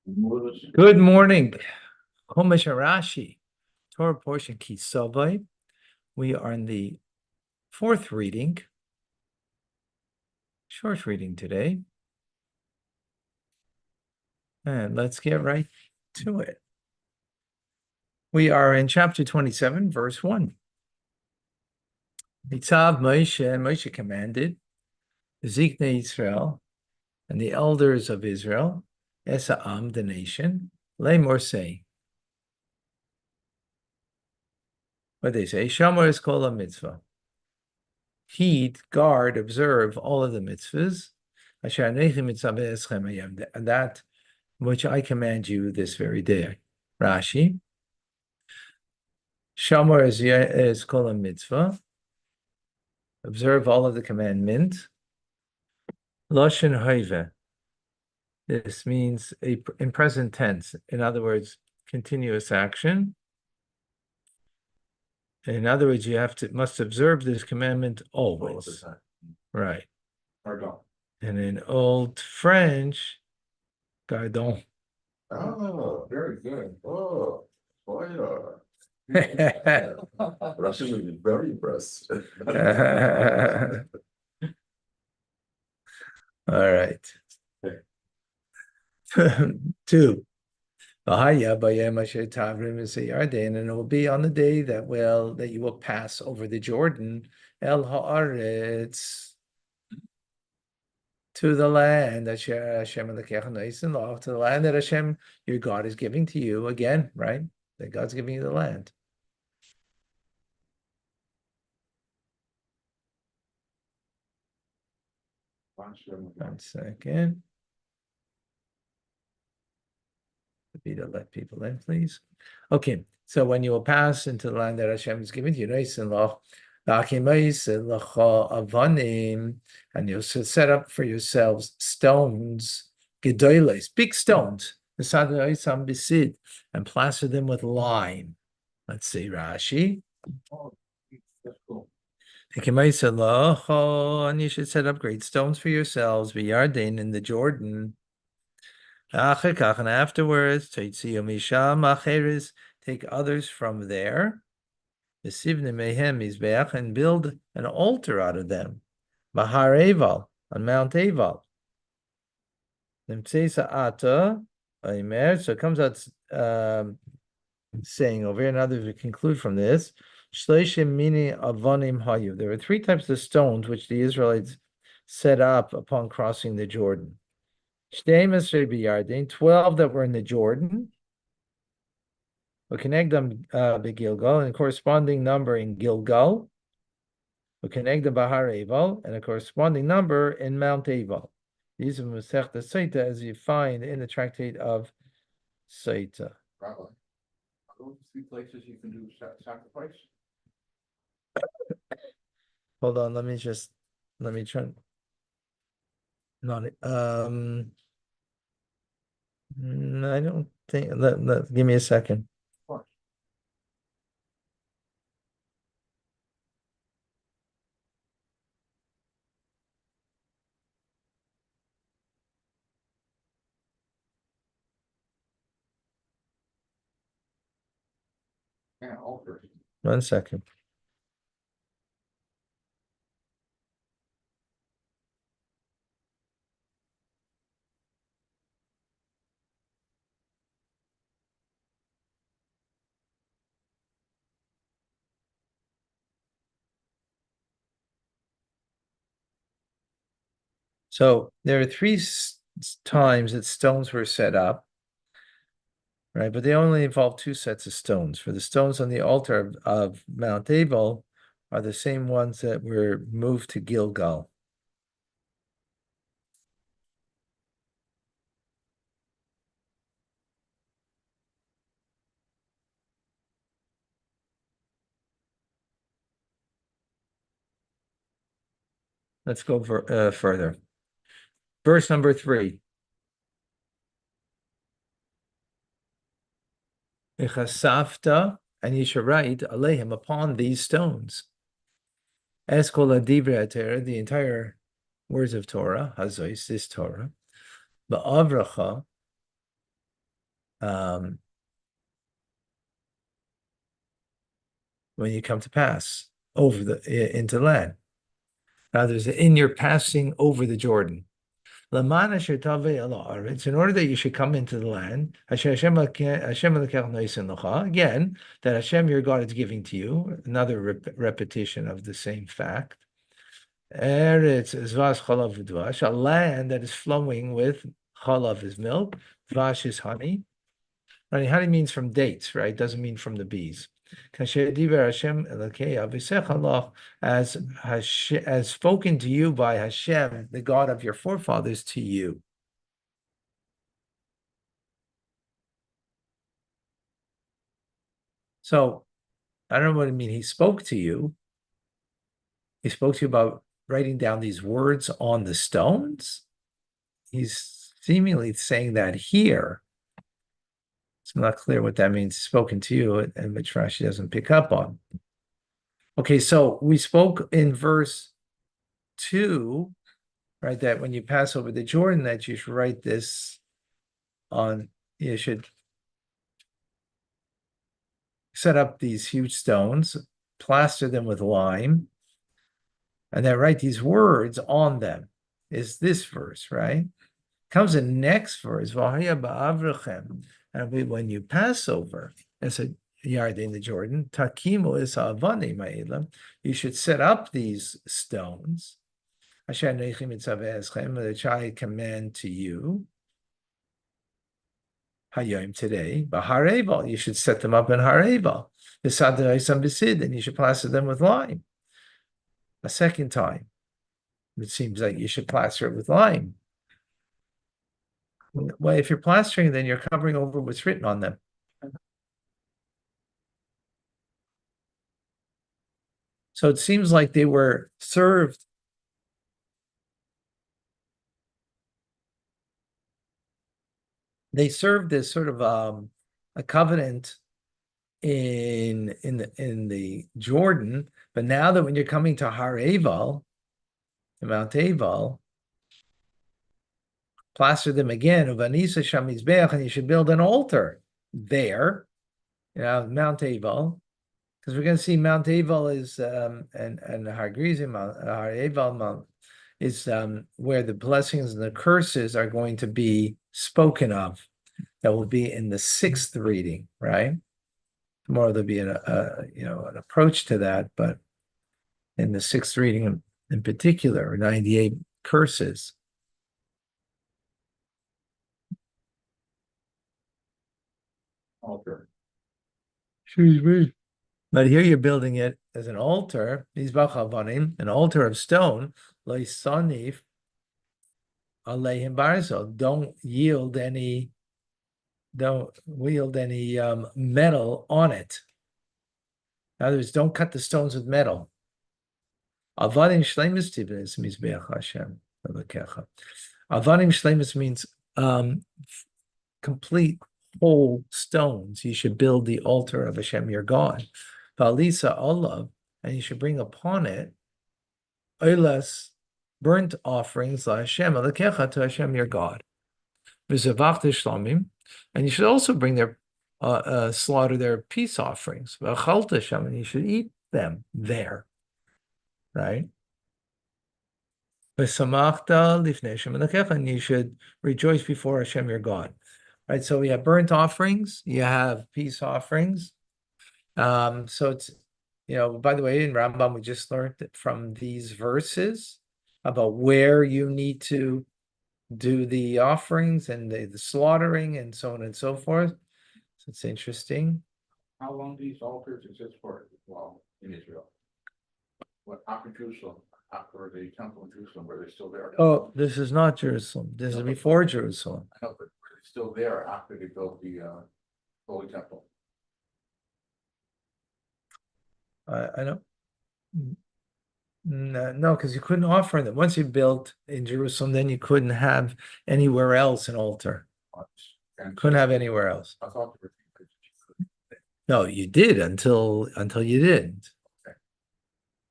Good morning. Chumash Rashi, Torah portion Ki Savo. We are in the fourth reading, short reading today. And let's get right to it. We are in chapter 27, verse 1. Mitzav Moshe commanded Zikne Israel and the elders of Israel, Esa'am, the nation, Lemor say. What they say, Shamar is called a mitzvah. Heed, guard, observe all of the mitzvahs, and that which I command you this very day. Rashi. Shamar is called a mitzvah. Observe all of the commandments. Loshen hoive. This means in present tense. In other words, continuous action. In other words, you must observe this commandment always. Right. Pardon. And in Old French, gardon. Oh, very good. Oh, boy. Russian would be very impressed. All right. 2. And it will be on the day that you will pass over the Jordan, El Haaretz, to the land that Hashem to the land that Hashem, your God, is giving to you again, right? That God's giving you the land. One second. To let people in, please. Okay, so when you will pass into the land that Hashem is giving to you, and you'll set up for yourselves stones, big stones, and plaster them with lime. Let's see, Rashi. And you should set up great stones for yourselves, Yarden in the Jordan. And afterwards, take others from there, and build an altar out of them, Mahar Eval, on Mount Eval. So it comes out saying over here, and others we conclude from this, there were 3 types of stones which the Israelites set up upon crossing the Jordan. 12 that were in the Jordan. And a corresponding number in Gilgal. Bahar Eval, and a corresponding number in Mount Eval. These are Masechta Saita, as you find in the tractate of Saita. Rabbi, are those 3 places you can do sacrifice? Hold on, let me try. Not I don't think. Give me a second. Yeah, altar. 1 second. So there are 3 times that stones were set up, right? But they only involve 2 sets of stones. For the stones on the altar of Mount Ebal are the same ones that were moved to Gilgal. Let's go further. Verse number 3. And you shall write aleihim, upon these stones. Eskol divrei Torah, the entire words of Torah, hazois, this Torah. Ba'avracha, um, when you come to pass over into the land. Now, there's in your passing over the Jordan. Lamana shetave ela aretz, in order that you should come into the land, Hashem again, that Hashem your God is giving to you. Another repetition of the same fact. Eretz zvas chalav v'dvash, a land that is flowing with chalav is milk, dvash is honey. Right? Honey means from dates, right? Doesn't mean from the bees. Hashem as spoken to you by Hashem, the God of your forefathers, to you. So I don't know what I mean. He spoke to you. He spoke to you about writing down these words on the stones. He's seemingly saying that here. It's not clear what that means, spoken to you, and which Rashi doesn't pick up on. Okay, so we spoke in verse 2, right, that when you pass over the Jordan, that you should write this on, you should set up these huge stones, plaster them with lime, and then write these words on them. Is this verse, right? Comes the next verse, and when you pass over, it's a yard in the Jordan, takimu is avani ma'ilam, you should set up these stones, which I command to you, hayom today, b'hareval, you should set them up in hareval, and you should plaster them with lime. A second time, it seems like you should plaster it with lime. Well, if you're plastering, then you're covering over what's written on them. So it seems like they were served. They served as sort of a covenant in the Jordan, but now that when you're coming to Har Eval, to Mount Eval, plaster them again, and you should build an altar there, Mount Eval, because we're going to see Mount Eval is and Har Gerizim, Har Eval Mount is where the blessings and the curses are going to be spoken of. That will be in the 6th reading, right? Tomorrow there'll be an approach to that, but in the 6th reading in particular, 98 curses. Altar. Excuse me. But here you're building it as an altar, an altar of stone, leisanif aleihim barzel. Don't wield any metal on it. In other words, don't cut the stones with metal. Avadim shleimus tivnes mizbeach Hashem elokecha. Avadim shleimus means complete whole stones. You should build the altar of Hashem your God. Valisa olav, and you should bring upon it oilas, burnt offerings la Hashem elokecha, to Hashem your God. V'zevach shlomim, and you should also bring their slaughter their peace offerings. V'achalta Hashem, and you should eat them there, right? V'samachta lifnei Hashem elokecha, and you should rejoice before Hashem your God. Right, so we have burnt offerings, you have peace offerings. So it's, by the way, in Rambam, we just learned that from these verses about where you need to do the offerings and the slaughtering and so on and so forth. So it's interesting. How long these altars exist for? Well, in Israel. What, after Jerusalem, after the temple in Jerusalem, were they still there? Oh, this is not Jerusalem. This is before Jerusalem. I know, but were they still there after they built the Holy Temple? I don't. No, because you couldn't offer them. Once you built in Jerusalem, then you couldn't have anywhere else an altar. Couldn't have anywhere else. I thought there were. No, you did until you didn't. Okay.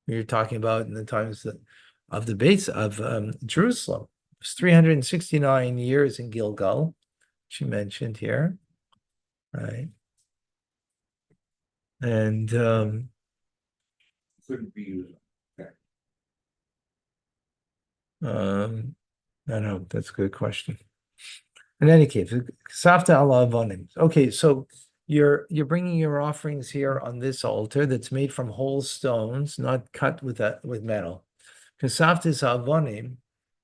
You're talking about in the times of the base of Jerusalem. It was 369 years in Gilgal, she mentioned here. right? And Couldn't be used. I don't know, that's a good question. In any case, Safta Allah Avonim. Okay, so you're bringing your offerings here on this altar that's made from whole stones, not cut with metal. Kasaftis Avonim,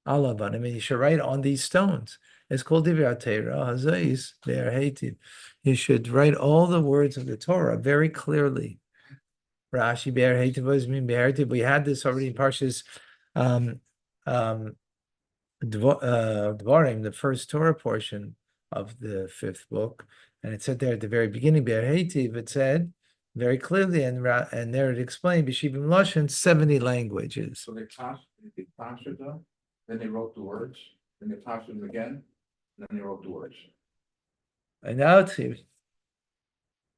Allah Avonim, and you should write on these stones. It's called Divrei Torah, Hazais, Be'er. You should write all the words of the Torah very clearly. Rashi Be'er Hativ. We had this already in Parshas um, Dvarim, the first Torah portion of the fifth book, and it said there at the very beginning, Be'er Hativ, it said very clearly, and there it explained B'shivim Lashon, 70 languages. So they plastered them, then they wrote the words, then they plastered them again, and then they wrote the words. And now it seems,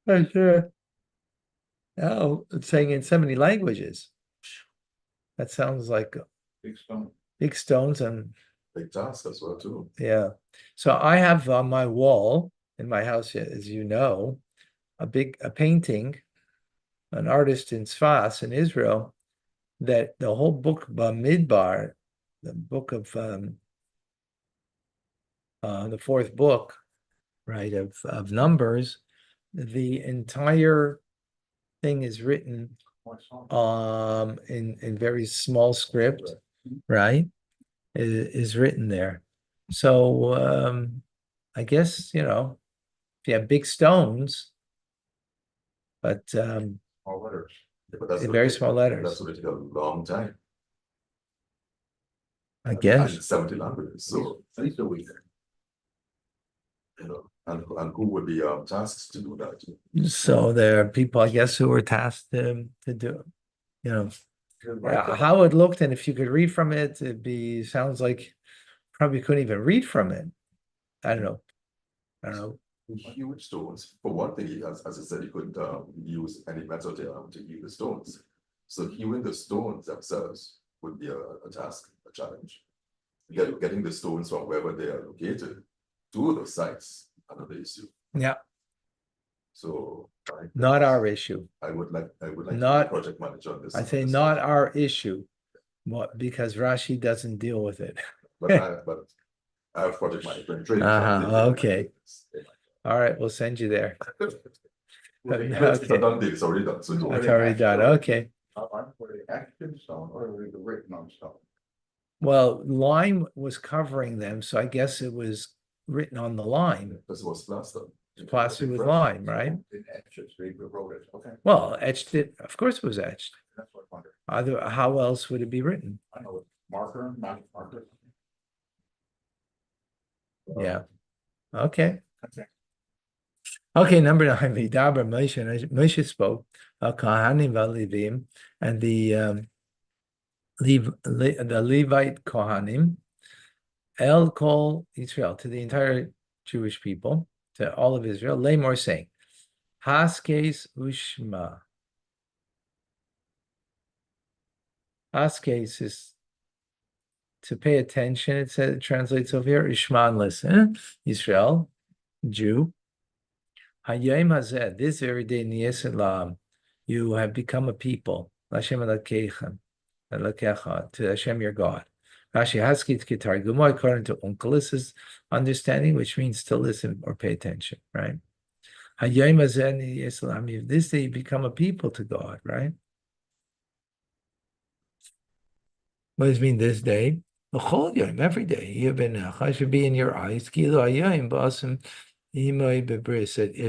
now it's saying in 70 languages. That sounds like Big stone. big stones and Big task as well too. yeah. So I have on my wall in my house, as you know, a painting, an artist in Sfas in Israel, that the whole book Bamidbar, the book of the fourth book, right, of Numbers, the entire thing is written in very small script, right? Is written there. So I guess, if you have big stones, but All letters. Yeah, but that's in gonna very take- small letters, That's gonna take a long time. I And guess. 70 languages, so, At least a week. and who would be tasked to do that? So there are people, I guess, who were tasked to do, how it looked, and if you could read from it, sounds like probably couldn't even read from it. I don't know. Huge stones, for one thing, as I said, you couldn't use any method to hew the stones. So hewing the stones themselves would be a task, a challenge. Getting the stones from wherever they are located to the sites, another issue. Yeah, So not our issue. I would like to be Not- project manager on this. I say not our issue. What, because Rashi doesn't deal with it. But I have project management training. so Uh-huh, I'm thinking about okay. this. All right, we'll send you there. It's a done deal, it's already done, so don't It's worry. already done. Okay. Were they etched in stone or were they written on stone? Well, lime was covering them, so I guess it was written on the lime. This was plaster. Plastered with lime, right? They etched it, so they wrote it, okay, Well, etched it, of course it was etched. that's what I wondered. How else would it be written? I know, marker, magic marker. Yeah. Okay. Okay. Okay, number 9, Vidaber Moshe spoke, Kohanim v'Levim, and the Levite Kohanim, El Kol Israel, to the entire Jewish people, to all of Israel, Lamor saying, Haskes Ushma. Haskes is to pay attention, it translates over here, Ishma, and listen, Israel, Jew. Hayom hazeh, this very day, Niyes Elam, you have become a people, Lashem Elokeichem, Elokecha, to Hashem your God. Rashi Haskit Kitargumo, according to Onkelis's understanding, which means to listen or pay attention, right? Hayom hazeh Niyes Elam, if this day you become a people to God, right? What does it mean this day? Every day, should be in your eyes. If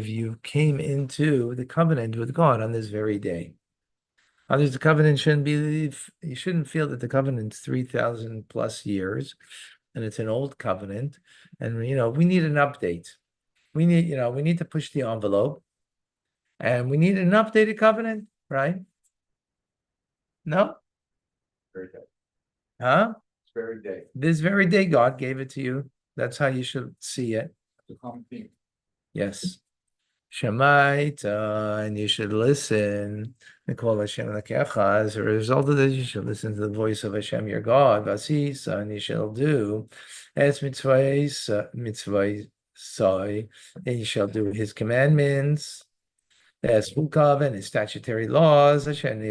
you came into the covenant with God on this very day. Others, the covenant you shouldn't feel that the covenant's 3,000 plus years, and it's an old covenant, and we need an update. We need to push the envelope, and we need an updated covenant, right? No? Very day, Huh? it's very day, This very day, God gave it to you. That's how you should see it. it's a common theme. Yes. Shemaita, and you should listen. Nikol Hashem Elokecha. As a result of this, you should listen to the voice of Hashem your God. Vasisa, and you shall do as mitzvahs soy, and you shall do his commandments, as chukav and his statutory laws, and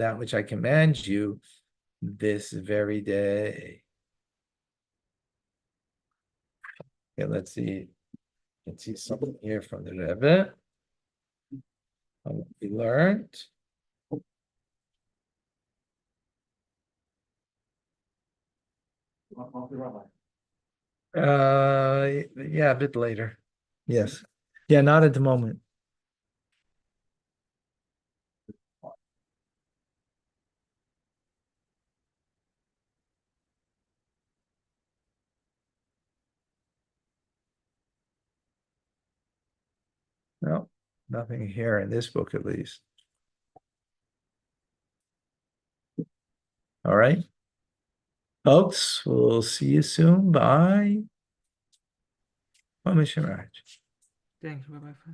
that which I command you this very day. Okay, let's see. Let's see something here from the Rebbe. What we learned. Yeah, a bit later. Yes. Yeah, not at the moment. No, nothing here in this book, at least. All right. Folks, we'll see you soon. Bye. Bye, Mr. Raj. Thanks. Bye bye.